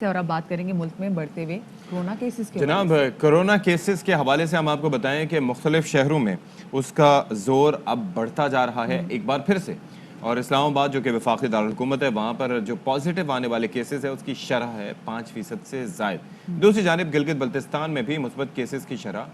और अब बात करेंगे मुल्क में बढ़ते हुए कोरोना केसेस के जनाब, कोरोना केसेस के हवाले से हम आपको बताएं कि मुख्तलिफ शहरों में उसका जोर अब बढ़ता जा रहा है एक बार फिर से। और इस्लामाबाद जो कि वफाकी दारुल-हुकूमत है, वहाँ पर जो पॉजिटिव आने वाले केसेस है उसकी शरह है 5% से ज़ायद। दूसरी जानिब गिलगित बल्तिस्तान में भी मुस्बत केसेस की शरह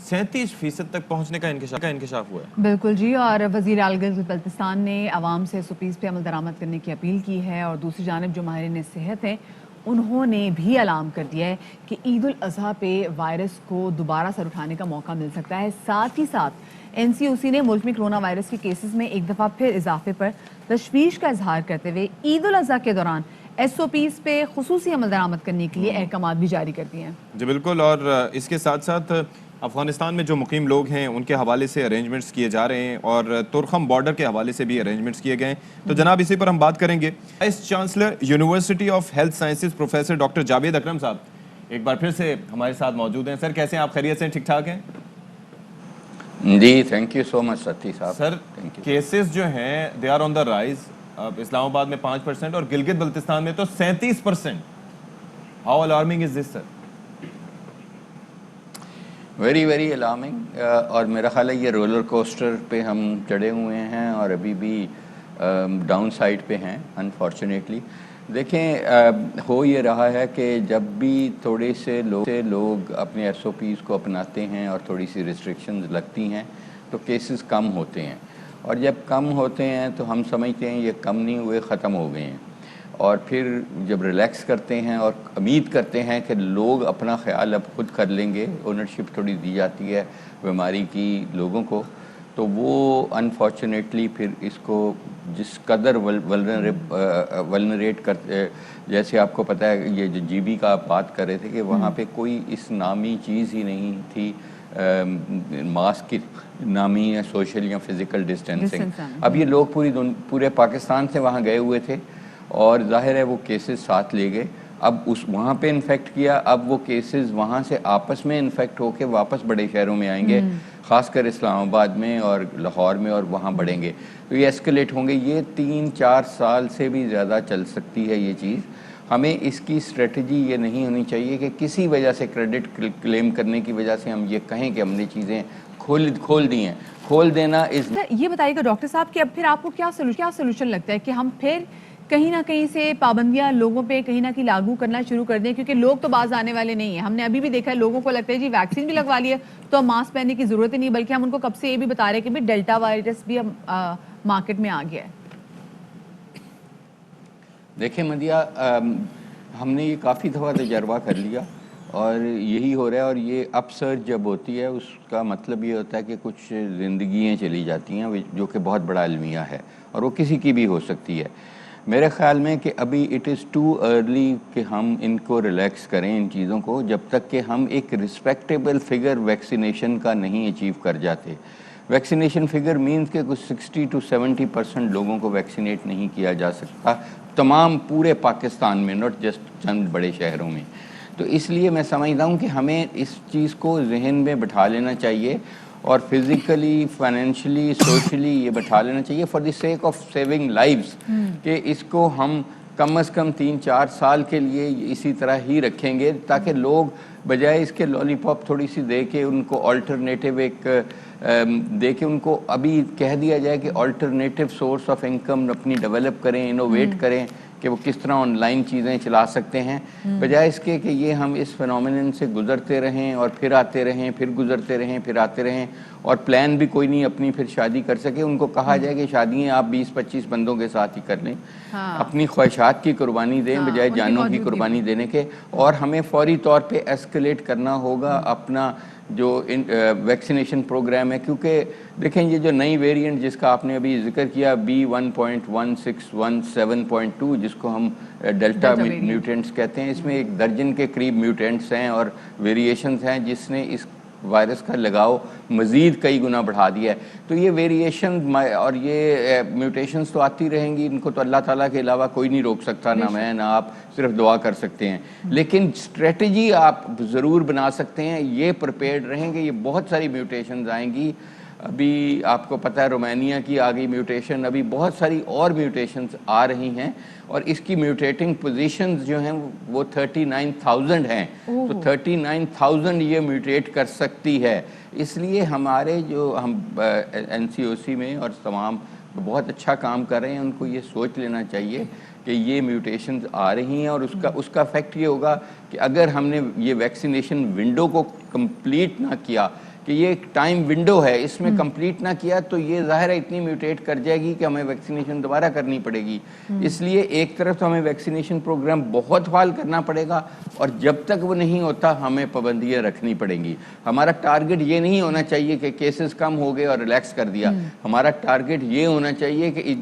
37% तक पहुँचने का इंकशाफ हुआ है। बिल्कुल जी। और वज़ीर आला गिलगित बल्तिस्तान ने अवाम से SOPs पे अमल दरामद करने की अपील की है। और दूसरी जानिब जो माहिरीन सेहत हैं उन्होंने भी अलार्म कर दिया है कि ईद उल अज़हा पे वायरस को दोबारा सर उठाने का मौका मिल सकता है। साथ ही साथ NCOC ने मुल्क में कोरोना वायरस के केसेस में एक दफ़ा फिर इजाफे पर तशवीश का इजहार करते हुए ईद उल अज़हा के दौरान SOPs पे खुसूसी अमल दरामद करने के लिए अहकामात भी जारी कर दिए हैं। जी बिल्कुल। और इसके साथ साथ अफ़गानिस्तान में जो मुकीम लोग हैं उनके हवाले से अरेंजमेंट्स किए जा रहे हैं और तुरखम बॉर्डर के हवाले से भी अरेंजमेंट्स किए गए हैं। तो जनाब, इसी पर हम बात करेंगे। Vice chancellor university of health sciences professor doctor Javed Akram sahab एक बार फिर से हमारे साथ मौजूद हैं। सर, कैसे हैं आप? खैरियत से? ठीक ठाक हैं जी? Thank you so much Sati sahab. Sir, cases जो हैं they are on the rise. अब इस्लामाबाद में 5% और गिलगित बल्तिस्तान में तो 37%। How alarming is this sir? Very very alarming. और मेरा ख्याल है ये रोलर कोस्टर पे हम चढ़े हुए हैं और अभी भी डाउन साइड पे हैं अनफॉर्चुनेटली। देखें, हो ये रहा है कि जब भी थोड़े से लोग अपने SOPs को अपनाते हैं और थोड़ी सी रिस्ट्रिक्शंस लगती हैं तो केसेस कम होते हैं। और जब कम होते हैं तो हम समझते हैं ये कम नहीं हुए, ख़त्म हो गए हैं। और फिर जब रिलैक्स करते हैं और उम्मीद करते हैं कि लोग अपना ख्याल अब खुद कर लेंगे, ओनरशिप थोड़ी दी जाती है बीमारी की लोगों को, तो वो अनफॉर्चुनेटली फिर इसको जिस कदर वल्नरेट करते, जैसे आपको पता है ये जो GB का आप बात कर रहे थे कि वहाँ पे कोई इस नामी चीज़ ही नहीं थी, मास्क की नामी या सोशल या फिज़िकल डिस्टेंसिंग। अब ये लोग पूरे पाकिस्तान से वहाँ गए हुए थे और जाहिर है वो केसेस साथ ले गए। अब उस वहाँ पे इन्फेक्ट किया, अब वो केसेस वहाँ से आपस में इन्फेक्ट होके वापस बड़े शहरों में आएंगे, ख़ासकर इस्लामाबाद में और लाहौर में, और वहाँ बढ़ेंगे तो ये एस्केलेट होंगे। ये 3-4 साल से भी ज़्यादा चल सकती है ये चीज़। हमें इसकी स्ट्रेटजी ये नहीं होनी चाहिए कि किसी वजह से क्रेडिट क्लेम करने की वजह से हम ये कहें कि हमने चीज़ें खोल दी हैं। खोल देना इस ये बताइएगा डॉक्टर साहब कि अब फिर आपको क्या सोल्यूशन लगता है कि हम फिर कहीं ना कहीं से पाबंदियां लोगों पे कहीं ना कहीं लागू करना शुरू कर दें, क्योंकि लोग तो बाज आने वाले नहीं है। हमने अभी भी देखा है लोगों को लगता है जी वैक्सीन भी लगवा ली है तो मास्क पहनने की जरूरत ही नहीं, बल्कि हम उनको कब से ये भी बता रहे हैं कि भाई डेल्टा वायरस भी मार्केट में आ गया है। देखें मदिया, हमने ये काफ़ी दफ़ा तजर्बा कर लिया और यही हो रहा है। और ये अपसर्ज जब होती है उसका मतलब ये होता है कि कुछ ज़िंदगियाँ चली जाती हैं, जो कि बहुत बड़ा अलमिया है और वो किसी की भी हो सकती है। मेरे ख़्याल में कि अभी इट इज़ टू अर्ली कि हम इनको रिलैक्स करें इन चीज़ों को, जब तक कि हम एक रिस्पेक्टेबल फिगर वैक्सीनेशन का नहीं अचीव कर जाते। वैक्सीनेशन फिगर मीन्स के कुछ 60 to 70% लोगों को वैक्सीनेट नहीं किया जा सकता तमाम पूरे पाकिस्तान में, नॉट जस्ट चंद बड़े शहरों में। तो इसलिए मैं समझता हूँ कि हमें इस चीज़ को जहन में बिठा लेना चाहिए और फिज़िकली, फाइनेंशियली, सोशली ये बिठा लेना चाहिए for the sake of saving lives कि इसको हम कम से कम 3-4 साल के लिए इसी तरह ही रखेंगे, ताकि लोग बजाय इसके लॉलीपॉप थोड़ी सी दे के उनको ऑल्टरनेटिव दे के उनको अभी कह दिया जाए कि ऑल्टरनेटिव सोर्स ऑफ इनकम अपनी डेवलप करें, इनोवेट करें कि वो किस तरह ऑनलाइन चीज़ें चला सकते हैं, बजाय इसके कि ये हम इस फिनोमिनन से गुजरते रहें और फिर आते रहें, फिर गुजरते रहें, फिर आते रहें और प्लान भी कोई नहीं अपनी फिर शादी कर सके। उनको कहा जाए कि शादियाँ आप 20-25 बंदों के साथ ही कर लें। अपनी ख्वाहिशात की कुर्बानी दें बजाय जानों की कुर्बानी देने के। और हमें फौरी तौर पे एस्केलेट करना होगा अपना जो वैक्सीनेशन प्रोग्राम है, क्योंकि देखें ये जो नई वेरिएंट जिसका आपने अभी जिक्र किया B1.1617.2 जिसको हम डेल्टा म्यूटेंट्स कहते हैं, इसमें 1 दर्जन के करीब म्यूटेंट्स हैं और वेरिएशंस हैं जिसने इस वायरस का लगाव मज़ीद कई गुना बढ़ा दिया है। तो ये वेरिएशन और ये म्यूटेशंस तो आती रहेंगी, इनको तो अल्लाह ताला के अलावा कोई नहीं रोक सकता, ना मैं ना आप, सिर्फ दुआ कर सकते हैं। लेकिन स्ट्रेटजी आप ज़रूर बना सकते हैं। ये प्रिपेयर्ड रहेंगे, ये बहुत सारी म्यूटेशंस आएंगी ابھی آپ کو پتہ ہے رومانیہ کی آ گئی میوٹیشن، ابھی بہت ساری اور میوٹیشنز آ رہی ہیں، اور اس کی میوٹیٹنگ پوزیشنز جو ہیں وہ 39,000 ہیں، تو 39,000 یہ میوٹیٹ کر سکتی ہے۔ اس لیے ہمارے جو ہم NCOC میں اور تمام بہت اچھا کام کر رہے ہیں، ان کو یہ سوچ لینا چاہیے کہ یہ میوٹیشنز آ رہی ہیں، اور اس کا افیکٹ یہ ہوگا کہ اگر ہم نے یہ ویکسینیشن ونڈو کو کمپلیٹ نہ کیا، کہ یہ ایک ٹائم ونڈو ہے، اس میں کمپلیٹ نہ کیا تو یہ ظاہر ہے اتنی میوٹیٹ کر جائے گی کہ ہمیں ویکسینیشن دوبارہ کرنی پڑے گی۔ اس لیے ایک طرف تو ہمیں ویکسینیشن پروگرام بہت فعال کرنا پڑے گا، اور جب تک وہ نہیں ہوتا ہمیں پابندیاں رکھنی پڑیں گی۔ ہمارا ٹارگٹ یہ نہیں ہونا چاہیے کہ کیسز کم ہو گئے اور ریلیکس کر دیا، ہمارا ٹارگٹ یہ ہونا چاہیے کہ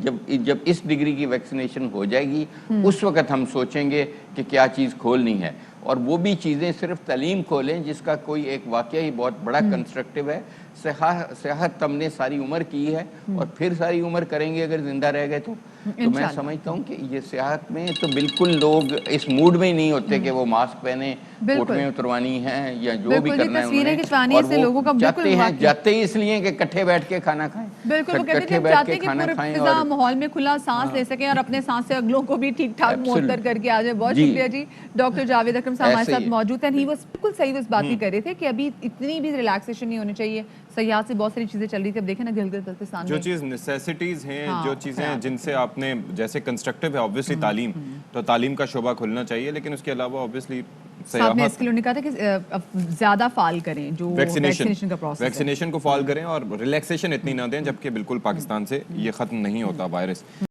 جب اس ڈگری کی ویکسینیشن ہو جائے گی اس وقت ہم سوچیں گے کہ کیا چیز کھولنی ہے، اور وہ بھی چیزیں صرف تعلیم کھولیں جس کا کوئی ایک واقعہ ہی بہت بڑا کنسٹرکٹیو ہے۔ صحت ہم نے ساری عمر کی ہے، اور پھر ساری عمر کریں گے اگر زندہ رہ گئے تو میں سمجھتا ہوں کہ یہ صحت میں تو بالکل لوگ اس موڈ میں ہی نہیں ہوتے کہ وہ ماسک پہنے، فوٹویں اتروانی ہیں یا جو بھی کرنا ہے انہوں نے، اور وہ جاتے ہیں جاتے ہی اس لیے کہ کٹھے بیٹھ کے کھانا کھائیں، بالکل وہ کہتے ہیں چاہتے ہیں کہ پورے فضا ماحول میں کھلا سانس لے سکیں اور اپنے سانس سے اگلوں کو بھی ٹھیک ٹھاک معطر کر کے آ جائے۔ بہت شکریہ جی، ڈاکٹر جاوید اکرم صاحب ہمارے ساتھ موجود ہیں۔ بالکل صحیح اس بات کی کر رہے تھے کہ ابھی اتنی بھی ریلیکسیشن نہیں ہونی چاہیے، سیاحت سے بہت ساری چیزیں چل رہی تھی۔ اب دیکھیں نا گلگت بلتستان جو چیز نیسیسٹیز ہیں، جو چیزیں جن سے آپ نے جیسے کنسٹرکٹیو ہے آبویسلی تعلیم، تو تعلیم کا شعبہ کھلنا چاہیے، لیکن اس کے علاوہ آبویسلی صاحب نے اس کے لیے کہا تھا کہ زیادہ فعال کریں جو ویکسینیشن کا پروسیس ہے، ویکسینیشن کو فعال کریں اور ریلیکسیشن اتنی نہ دیں جبکہ بالکل پاکستان سے یہ ختم نہیں ہوتا وائرس۔